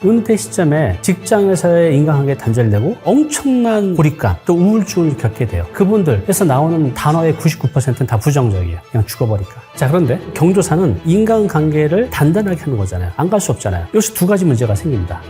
은퇴 시점에 직장에서의 인간관계 단절되고 엄청난 고립감 또 우울증을 겪게 돼요. 그분들에서 나오는 단어의 99%는 다 부정적이에요. 그냥 죽어버릴까. 자, 그런데 경조사는 인간관계를 단단하게 하는 거잖아요. 안 갈 수 없잖아요. 여기서 두 가지 문제가 생깁니다.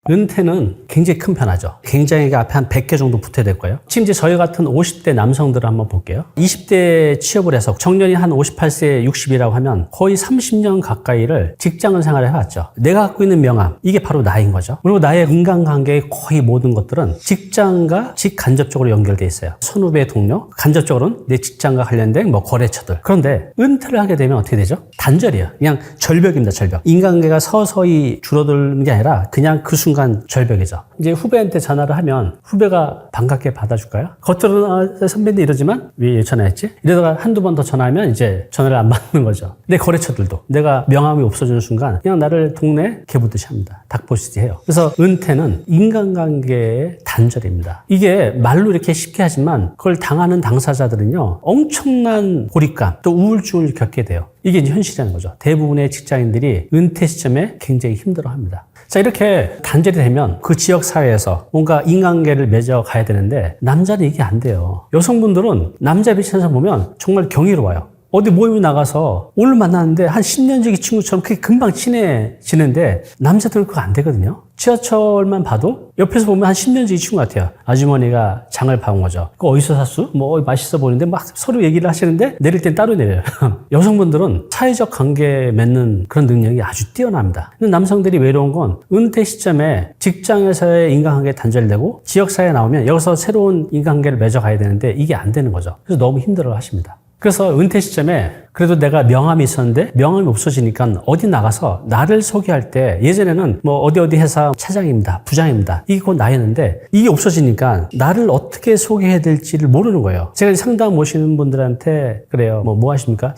은퇴는 굉장히 큰 변화죠. 굉장히 앞에 한 100개 정도 붙어야 될 거예요. 지금 이제 저희 같은 50대 남성들을 한번 볼게요. 20대 취업을 해서 정년이 한 58세, 60이라고 하면 거의 30년 가까이를 직장 생활을 해왔죠. 내가 갖고 있는 명함, 이게 바로 나인 거죠. 그리고 나의 인간관계의 거의 모든 것들은 직장과 직간접적으로 연결돼 있어요. 선후배 동료, 간접적으로는 내 직장과 관련된 뭐 거래처들. 그런데 은퇴를 하게 되면 어떻게 되죠? 단절이에요. 그냥 절벽입니다, 절벽. 인간관계가 서서히 줄어드는 게 아니라 그냥 그 순간 절벽이죠. 이제 후배한테 전화를 하면 후배가 반갑게 받아줄까요? 겉으로는 선배님 이러지만 왜 전화했지? 이러다가 한두 번 더 전화하면 이제 전화를 안 받는 거죠. 내 거래처들도 내가 명함이 없어지는 순간 그냥 나를 동네 개보듯이 합니다. 닭보듯이 해요. 그래서 은퇴는 인간관계의 단절입니다. 이게 말로 이렇게 쉽게 하지만 그걸 당하는 당사자들은요 엄청난 고립감 또 우울증을 겪게 돼요. 이게 이제 현실이라는 거죠. 대부분의 직장인들이 은퇴 시점에 굉장히 힘들어합니다. 자, 이렇게 단절이 되면 그 지역 사회에서 뭔가 인간관계를 맺어가야 되는데 남자는 이게 안 돼요. 여성분들은 남자 입장에서 보면 정말 경이로워요. 어디 모임에 나가서 오늘 만났는데 한 10년 전 친구처럼 그게 금방 친해지는데 남자들은 그거 안 되거든요. 지하철만 봐도 옆에서 보면 한 10년 전 친구 같아요. 아주머니가 장을 봐온 거죠. 그거 어디서 샀어? 뭐 맛있어 보이는데 막 서로 얘기를 하시는데 내릴 땐 따로 내려요. 여성분들은 사회적 관계 맺는 그런 능력이 아주 뛰어납니다. 근데 남성들이 외로운 건 은퇴 시점에 직장에서의 인간관계 단절되고 지역사회에 나오면 여기서 새로운 인간관계를 맺어가야 되는데 이게 안 되는 거죠. 그래서 너무 힘들어 하십니다. 그래서 은퇴 시점에 그래도 내가 명함이 있었는데 명함이 없어지니까 어디 나가서 나를 소개할 때 예전에는 뭐 어디 회사 차장입니다, 부장입니다. 이게 곧 나였는데 이게 없어지니까 나를 어떻게 소개해야 될지를 모르는 거예요. 제가 상담 오시는 분들한테 그래요. 뭐 하십니까?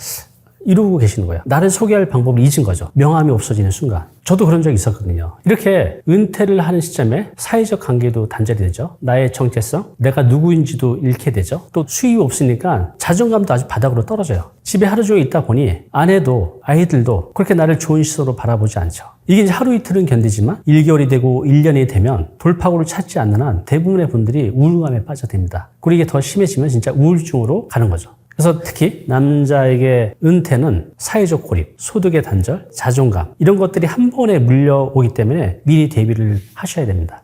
이러고 계시는 거예요. 나를 소개할 방법을 잊은 거죠. 명함이 없어지는 순간. 저도 그런 적이 있었거든요. 이렇게 은퇴를 하는 시점에 사회적 관계도 단절이 되죠. 나의 정체성, 내가 누구인지도 잃게 되죠. 또 수입이 없으니까 자존감도 아주 바닥으로 떨어져요. 집에 하루 종일 있다 보니 아내도 아이들도 그렇게 나를 좋은 시선으로 바라보지 않죠. 이게 이제 하루 이틀은 견디지만 1개월이 되고 1년이 되면 돌파구를 찾지 않는 한 대부분의 분들이 우울감에 빠져듭니다. 그리고 이게 더 심해지면 진짜 우울증으로 가는 거죠. 그래서 특히 남자에게 은퇴는 사회적 고립, 소득의 단절, 자존감 이런 것들이 한 번에 물려오기 때문에 미리 대비를 하셔야 됩니다.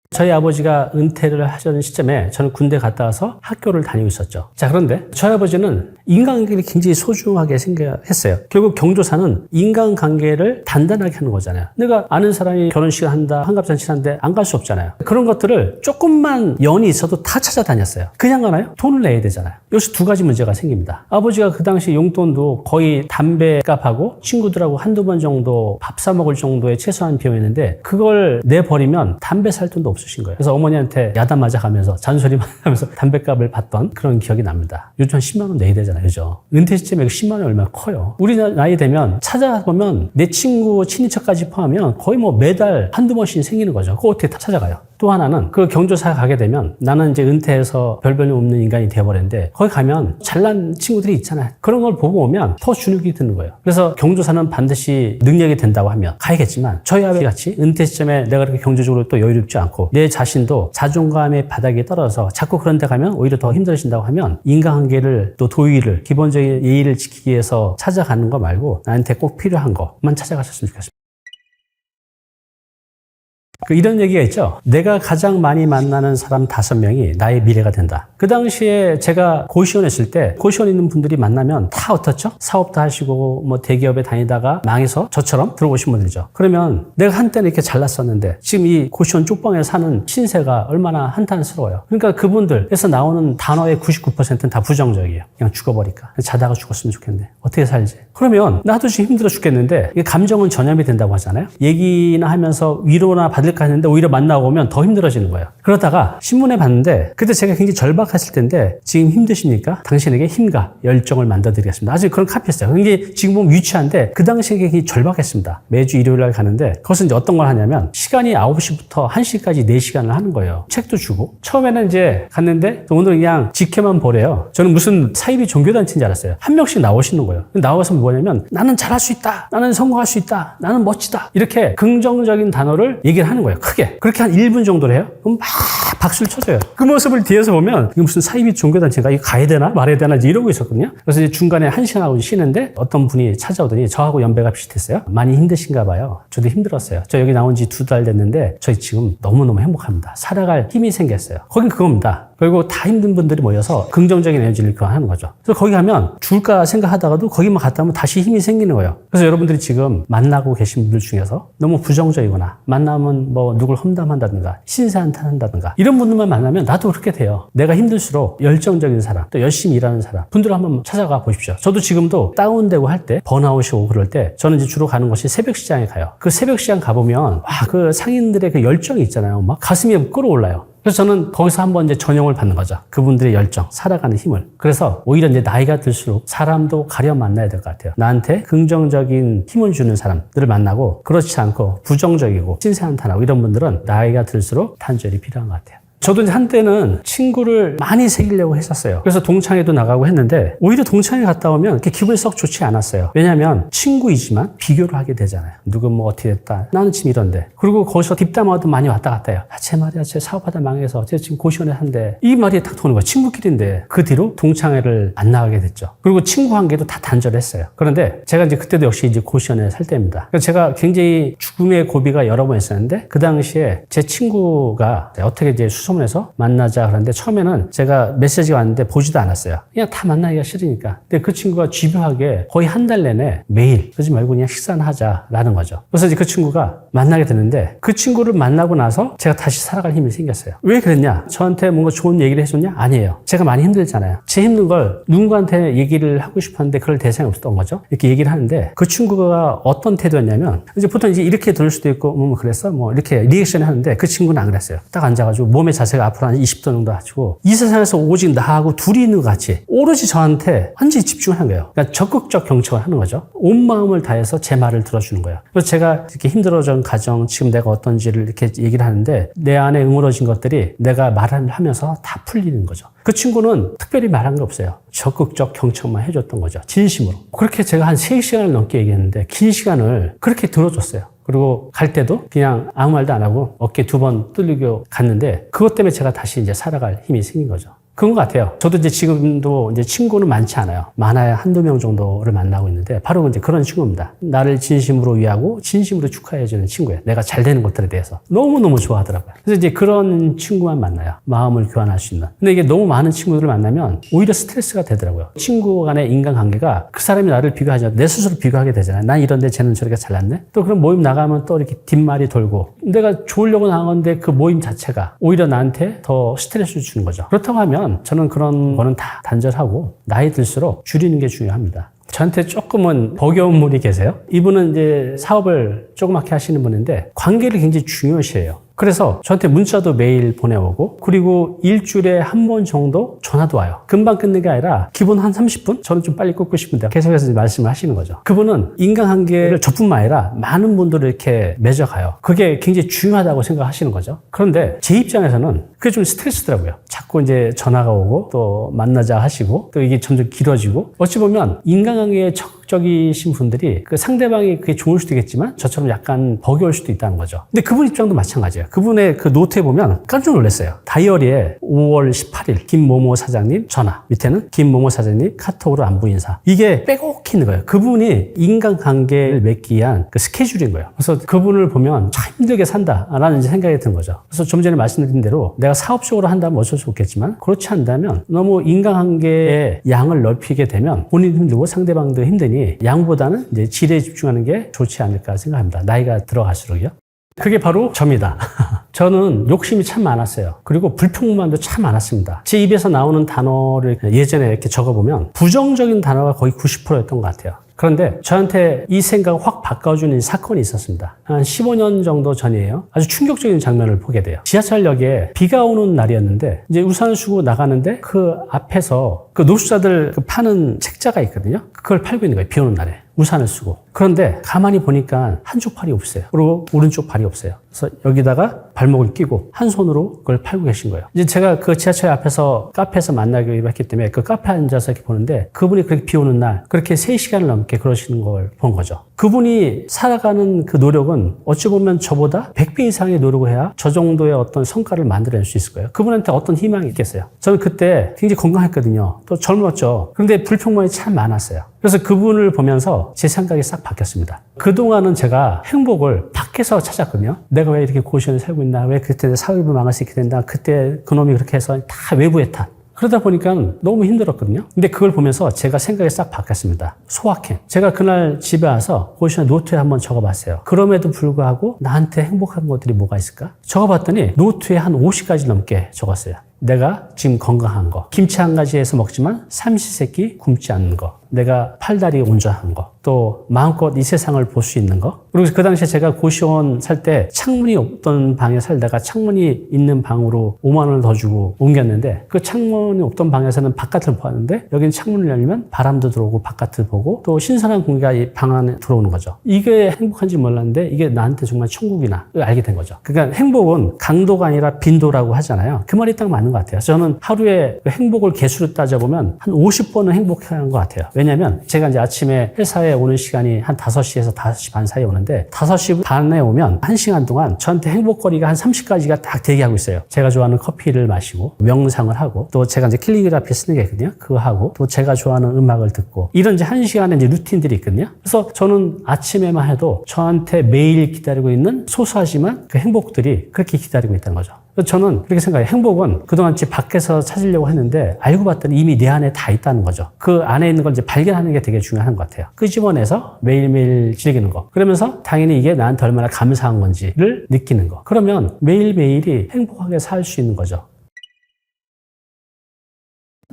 저희 아버지가 은퇴를 하시는 시점에 저는 군대 갔다 와서 학교를 다니고 있었죠. 자, 그런데 저희 아버지는 인간관계를 굉장히 소중하게 생각했어요. 결국 경조사는 인간관계를 단단하게 하는 거잖아요. 내가 아는 사람이 결혼식을 한다, 환갑잔치를 하는데 안 갈 수 없잖아요. 그런 것들을 조금만 연이 있어도 다 찾아다녔어요. 그냥 가나요? 돈을 내야 되잖아요. 여기서 두 가지 문제가 생깁니다. 아버지가 그 당시 용돈도 거의 담배값하고 친구들하고 한두 번 정도 밥 사 먹을 정도의 최소한 비용이었는데 그걸 내버리면 담배 살 돈도 없으신 거예요. 그래서 어머니한테 야단 맞아가면서 잔소리만 하면서 담배값을 받던 그런 기억이 납니다. 요즘 한 10만 원 내야 되잖아요. 그죠? 은퇴 시점에 10만 원이 얼마나 커요. 우리 나이 되면 찾아보면 내 친구, 친인척까지 포함하면 거의 뭐 매달 한두 번씩 생기는 거죠. 그거 어떻게 다 찾아가요? 또 하나는 그 경조사에 가게 되면 나는 이제 은퇴해서 별변이 없는 인간이 되어버렸는데 거기 가면 잘난 친구들이 있잖아요. 그런 걸 보고 오면 더 주눅이 드는 거예요. 그래서 경조사는 반드시 능력이 된다고 하면 가야겠지만 저희 아버지 같이 은퇴 시점에 내가 그렇게 경제적으로 또 여유롭지 않고 내 자신도 자존감의 바닥에 떨어져서 자꾸 그런 데 가면 오히려 더 힘들어진다고 하면 인간관계를 또 도의를 기본적인 예의를 지키기 위해서 찾아가는 거 말고 나한테 꼭 필요한 것만 찾아가셨으면 좋겠습니다. 이런 얘기가 있죠. 내가 가장 많이 만나는 사람 5명이 나의 미래가 된다. 그 당시에 제가 고시원했을 때 고시원에 있는 분들이 만나면 다 어떻죠? 사업도 하시고 뭐 대기업에 다니다가 망해서 저처럼 들어오신 분들이죠. 그러면 내가 한때는 이렇게 잘났었는데 지금 이 고시원 쪽방에 사는 신세가 얼마나 한탄스러워요. 그러니까 그분들에서 나오는 단어의 99%는 다 부정적이에요. 그냥 죽어버릴까? 자다가 죽었으면 좋겠네. 어떻게 살지? 그러면 나도 지금 힘들어 죽겠는데 감정은 전염이 된다고 하잖아요. 얘기나 하면서 위로나 받을 될까 했는데 오히려 만나고 오면 더 힘들어지는 거예요. 그러다가 신문에 봤는데 그때 제가 굉장히 절박했을 텐데 지금 힘드십니까? 당신에게 힘과 열정을 만들어드리겠습니다. 아주 그런 카피였어요. 이게 지금 보면 유치한데 그 당시에 굉장히 절박했습니다. 매주 일요일날 가는데 그것은 이제 어떤 걸 하냐면 시간이 9시부터 1시까지 4시간을 하는 거예요. 책도 주고. 처음에는 이제 갔는데 오늘 그냥 지켜만 보래요. 저는 무슨 사이비 종교단체인 줄 알았어요. 한 명씩 나오시는 거예요. 나와서 뭐냐면 나는 잘할 수 있다. 나는 성공할 수 있다. 나는 멋지다. 이렇게 긍정적인 단어를 얘기를 하는 거예요. 크게. 그렇게 한 1분 정도를 해요. 그럼 막 박수를 쳐줘요. 그 모습을 뒤에서 보면 이거 무슨 사이비 종교단체인가? 이거 가야 되나? 말해야 되나? 이러고 있었거든요. 그래서 이제 중간에 1시간하고 쉬는데 어떤 분이 찾아오더니 저하고 연배가 비슷했어요. 많이 힘드신가 봐요. 저도 힘들었어요. 저 여기 나온 지 2달 됐는데 저희 지금 너무너무 행복합니다. 살아갈 힘이 생겼어요. 거긴 그겁니다. 그리고 다 힘든 분들이 모여서 긍정적인 에너지를 교환하는 거죠. 그래서 거기 가면 죽을까 생각하다가도 거기만 갔다 오면 다시 힘이 생기는 거예요. 그래서 여러분들이 지금 만나고 계신 분들 중에서 너무 부정적이거나 만나면 뭐 누굴 험담한다든가 신세한탄한다든가 이런 분들만 만나면 나도 그렇게 돼요. 내가 힘들수록 열정적인 사람, 또 열심히 일하는 사람 분들을 한번 찾아가 보십시오. 저도 지금도 다운되고 할 때 번아웃이 오고 그럴 때 저는 이제 주로 가는 곳이 새벽 시장에 가요. 그 새벽 시장 가보면 와, 그 상인들의 그 열정이 있잖아요. 막 가슴이 끌어올라요. 그래서 저는 거기서 한번 이제 전용을 받는 거죠. 그분들의 열정, 살아가는 힘을. 그래서 오히려 이제 나이가 들수록 사람도 가려 만나야 될 것 같아요. 나한테 긍정적인 힘을 주는 사람들을 만나고 그렇지 않고 부정적이고 신세한탄하고 이런 분들은 나이가 들수록 단절이 필요한 것 같아요. 저도 이제 한때는 친구를 많이 새기려고 했었어요. 그래서 동창회도 나가고 했는데 오히려 동창회 갔다 오면 이렇게 기분이 썩 좋지 않았어요. 왜냐하면 친구이지만 비교를 하게 되잖아요. 누군 뭐 어떻게 됐다. 나는 지금 이런데. 그리고 거기서 뒷담화도 많이 왔다 갔다 해요. 쟤 말이야. 쟤 사업하다 망해서 쟤 지금 고시원에 산대. 이 말이 딱 도는 거예요. 친구끼리인데. 그 뒤로 동창회를 안 나가게 됐죠. 그리고 친구 관계도 다 단절했어요. 그런데 제가 이제 그때도 역시 이제 고시원에 살 때입니다. 그래서 제가 굉장히 죽음의 고비가 여러 번 있었는데 그 당시에 제 친구가 어떻게 이제 수소문해서 만나자 그러는데 처음에는 제가 메시지가 왔는데 보지도 않았어요. 그냥 다 만나기가 싫으니까. 근데 그 친구가 집요하게 거의 한 달 내내 매일 그러지 말고 그냥 식사는 하자라는 거죠. 그래서 이제 그 친구가 만나게 됐는데 그 친구를 만나고 나서 제가 다시 살아갈 힘이 생겼어요. 왜 그랬냐? 저한테 뭔가 좋은 얘기를 해줬냐? 아니에요. 제가 많이 힘들잖아요. 제 힘든 걸 누군가한테 얘기를 하고 싶었는데 그럴 대상이 없었던 거죠. 이렇게 얘기를 하는데 그 친구가 어떤 태도였냐면 이제 보통 이제 이렇게 들을 수도 있고 뭐 그랬어? 뭐 이렇게 리액션을 하는데 그 친구는 안 그랬어요. 딱 앉아가지고 몸의 자세가 앞으로 한 20도 정도 하시고 이 세상에서 오직 나하고 둘이 있는 것 같이 오로지 저한테 완전히 집중을 한 거예요. 그러니까 적극적 경청을 하는 거죠. 온 마음을 다해서 제 말을 들어주는 거예요. 그래서 제가 이렇게 힘들어진 가정, 지금 내가 어떤지를 이렇게 얘기를 하는데 내 안에 응어러진 것들이 내가 말을 하면서 다 풀리는 거죠. 그 친구는 특별히 말한 게 없어요. 적극적 경청만 해줬던 거죠. 진심으로. 그렇게 제가 한 3시간을 넘게 얘기했는데 긴 시간을 그렇게 들어줬어요. 그리고 갈 때도 그냥 아무 말도 안 하고 어깨 2번 뚫리고 갔는데 그것 때문에 제가 다시 이제 살아갈 힘이 생긴 거죠. 그런 것 같아요. 저도 이제 지금도 이제 친구는 많지 않아요. 많아야 1-2명 정도를 만나고 있는데 바로 이제 그런 친구입니다. 나를 진심으로 위하고 진심으로 축하해주는 친구예요. 내가 잘 되는 것들에 대해서 너무너무 좋아하더라고요. 그래서 이제 그런 친구만 만나요. 마음을 교환할 수 있는. 근데 이게 너무 많은 친구들을 만나면 오히려 스트레스가 되더라고요. 친구 간의 인간관계가 그 사람이 나를 비교하지 않고 내 스스로 비교하게 되잖아요. 난 이런데 쟤는 저렇게 잘났네? 또 그런 모임 나가면 또 이렇게 뒷말이 돌고 내가 좋으려고 나간 건데 그 모임 자체가 오히려 나한테 더 스트레스를 주는 거죠. 그렇다고 하면 저는 그런 거는 다 단절하고 나이 들수록 줄이는 게 중요합니다. 저한테 조금은 버거운 분이 계세요. 이분은 이제 사업을 조그맣게 하시는 분인데 관계를 굉장히 중요시해요. 그래서 저한테 문자도 매일 보내오고 그리고 일주일에 한 번 정도 전화도 와요. 금방 끊는 게 아니라 기본 한 30분? 저는 좀 빨리 끊고 싶은데 계속해서 말씀을 하시는 거죠. 그분은 인간관계를 저뿐만 아니라 많은 분들을 이렇게 맺어가요. 그게 굉장히 중요하다고 생각하시는 거죠. 그런데 제 입장에서는 그게 좀 스트레스더라고요. 자꾸 이제 전화가 오고 또 만나자 하시고 또 이게 점점 길어지고 어찌 보면 인간관계에 적극적이신 분들이 그 상대방이 그게 좋을 수도 있겠지만 저처럼 약간 버거울 수도 있다는 거죠. 근데 그분 입장도 마찬가지예요. 그분의 그 노트에 보면 깜짝 놀랐어요. 다이어리에 5월 18일 김모모 사장님 전화, 밑에는 김모모 사장님 카톡으로 안부 인사. 이게 빼곡히 있는 거예요. 그분이 인간관계를 맺기 위한 그 스케줄인 거예요. 그래서 그분을 보면 참 힘들게 산다라는 생각이 든 거죠. 그래서 좀 전에 말씀드린 대로 내가 사업적으로 한다면 어쩔 수 없겠지만 그렇지 않다면 너무 인간관계의 양을 넓히게 되면 본인도 힘들고 상대방도 힘드니 양보다는 이제 질에 집중하는 게 좋지 않을까 생각합니다. 나이가 들어갈수록요. 그게 바로 저입니다. 저는 욕심이 참 많았어요. 그리고 불평만도 참 많았습니다. 제 입에서 나오는 단어를 예전에 이렇게 적어보면 부정적인 단어가 거의 90%였던 것 같아요. 그런데 저한테 이 생각을 확 바꿔주는 사건이 있었습니다. 한 15년 정도 전이에요. 아주 충격적인 장면을 보게 돼요. 지하철역에 비가 오는 날이었는데 이제 우산을 쓰고 나가는데 그 앞에서 그 노숙자들 파는 책자가 있거든요. 그걸 팔고 있는 거예요. 비 오는 날에. 우산을 쓰고. 그런데 가만히 보니까 한쪽 팔이 없어요. 그리고 오른쪽 발이 없어요. 그래서 여기다가 발목을 끼고 한 손으로 그걸 팔고 계신 거예요. 이제 제가 그 지하철 앞에서 카페에서 만나기로 했기 때문에 그 카페에 앉아서 이렇게 보는데 그분이 그렇게 비 오는 날 그렇게 3시간을 넘게 그러시는 걸 본 거죠. 그분이 살아가는 그 노력은 어찌 보면 저보다 100배 이상의 노력을 해야 저 정도의 어떤 성과를 만들어낼 수 있을 거예요. 그분한테 어떤 희망이 있겠어요. 저는 그때 굉장히 건강했거든요. 또 젊었죠. 그런데 불평만이 참 많았어요. 그래서 그분을 보면서 제 생각이 싹 바뀌었습니다. 그동안은 제가 행복을 밖에서 찾았거든요. 내가 왜 이렇게 고시원에 살고 있나? 왜 그때 사업이 망할 수 있게 된다? 그때 그놈이 그렇게 해서 다 외부에 탓. 그러다 보니까 너무 힘들었거든요. 근데 그걸 보면서 제가 생각이 싹 바뀌었습니다. 소확행. 제가 그날 집에 와서 고시원 노트에 한번 적어봤어요. 그럼에도 불구하고 나한테 행복한 것들이 뭐가 있을까? 적어봤더니 노트에 한 50가지 넘게 적었어요. 내가 지금 건강한 거. 김치 한 가지에서 먹지만 삼시세끼 굶지 않는 거. 내가 팔다리 온전한 거. 또 마음껏 이 세상을 볼 수 있는 거. 그리고 그 당시에 제가 고시원 살 때 창문이 없던 방에 살다가 창문이 있는 방으로 5만 원을 더 주고 옮겼는데 그 창문이 없던 방에서는 바깥을 보았는데 여기는 창문을 열면 바람도 들어오고 바깥을 보고 또 신선한 공기가 이 방 안에 들어오는 거죠. 이게 행복한지 몰랐는데 이게 나한테 정말 천국이나 알게 된 거죠. 그러니까 행복은 강도가 아니라 빈도라고 하잖아요. 그 말이 딱 맞는 것 같아요. 저는 하루에 행복을 개수로 따져보면 한 50번은 행복한 것 같아요. 왜냐하면 제가 이제 아침에 회사에 오는 시간이 한 5시에서 5시 반 사이에 오는데 5시 반에 오면 1시간 동안 저한테 행복거리가 한 30가지가 딱 대기하고 있어요. 제가 좋아하는 커피를 마시고 명상을 하고 또 제가 이제 캘리그라피 쓰는 게 있거든요. 그거 하고 또 제가 좋아하는 음악을 듣고 이런 이제 1시간의 이제 루틴들이 있거든요. 그래서 저는 아침에만 해도 저한테 매일 기다리고 있는 소소하지만 그 행복들이 그렇게 기다리고 있다는 거죠. 저는 그렇게 생각해요. 행복은 그동안 집 밖에서 찾으려고 했는데 알고 봤더니 이미 내 안에 다 있다는 거죠. 그 안에 있는 걸 이제 발견하는 게 되게 중요한 것 같아요. 끄집어내서 매일매일 즐기는 거. 그러면서 당연히 이게 나한테 얼마나 감사한 건지를 느끼는 거. 그러면 매일매일이 행복하게 살 수 있는 거죠.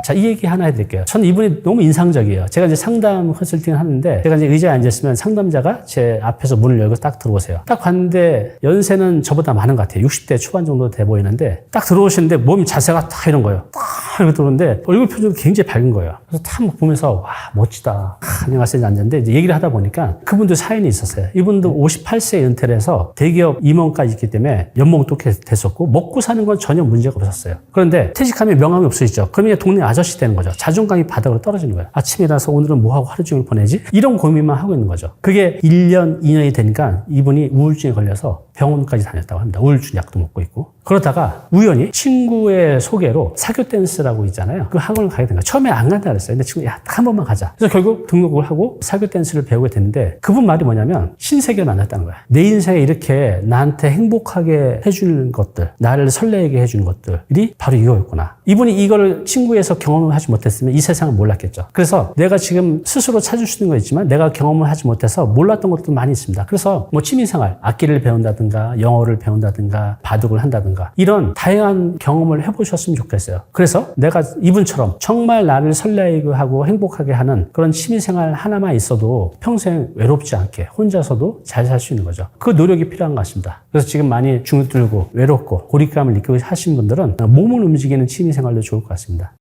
자, 이 얘기 하나 해드릴게요. 저는 이분이 너무 인상적이에요. 제가 이제 상담 컨설팅을 하는데, 제가 이제 의자에 앉았으면 상담자가 제 앞에서 문을 열고 딱 들어오세요. 딱 봤는데, 연세는 저보다 많은 것 같아요. 60대 초반 정도 돼 보이는데, 딱 들어오시는데, 몸 자세가 딱 이런 거예요. 딱 이렇게 들어오는데, 얼굴 표정이 굉장히 밝은 거예요. 그래서 딱 보면서, 와, 멋지다. 안녕하세요. 앉았는데, 이제 얘기를 하다 보니까, 그분도 사연이 있었어요. 이분도 58세에 은퇴를 해서 대기업 임원까지 있기 때문에 연봉도 됐었고, 먹고 사는 건 전혀 문제가 없었어요. 그런데 퇴직하면 명함이 없어지죠. 그러면 동네 아저씨 되는 거죠. 자존감이 바닥으로 떨어지는 거예요. 아침이라서 오늘은 뭐하고 하루 종일 보내지? 이런 고민만 하고 있는 거죠. 그게 1년, 2년이 되니까 이분이 우울증에 걸려서 병원까지 다녔다고 합니다. 우울증 약도 먹고 있고. 그러다가 우연히 친구의 소개로 사교 댄스라고 있잖아요. 그 학원을 가게 된 거예요. 처음에 안 간다 그랬어요. 근데 친구가 야, 딱 한 번만 가자. 그래서 결국 등록을 하고 사교 댄스를 배우게 됐는데 그분 말이 뭐냐면 신세계를 만났다는 거야. 내 인생에 이렇게 나한테 행복하게 해주는 것들, 나를 설레게 해주는 것들이 바로 이거였구나. 이분이 이걸 친구에서 경험을 하지 못했으면 이 세상을 몰랐겠죠. 그래서 내가 지금 스스로 찾을 수 있는 거 있지만 내가 경험을 하지 못해서 몰랐던 것도 많이 있습니다. 그래서 뭐 취미생활, 악기를 배운다든가 영어를 배운다든가 바둑을 한다든가 이런 다양한 경험을 해보셨으면 좋겠어요. 그래서 내가 이분처럼 정말 나를 설레게 하고 행복하게 하는 그런 취미생활 하나만 있어도 평생 외롭지 않게 혼자서도 잘 살 수 있는 거죠. 그 노력이 필요한 것 같습니다. 그래서 지금 많이 중들고 외롭고 고립감을 느끼고 하신 분들은 몸을 움직이는 취미생활도 좋을 것 같습니다.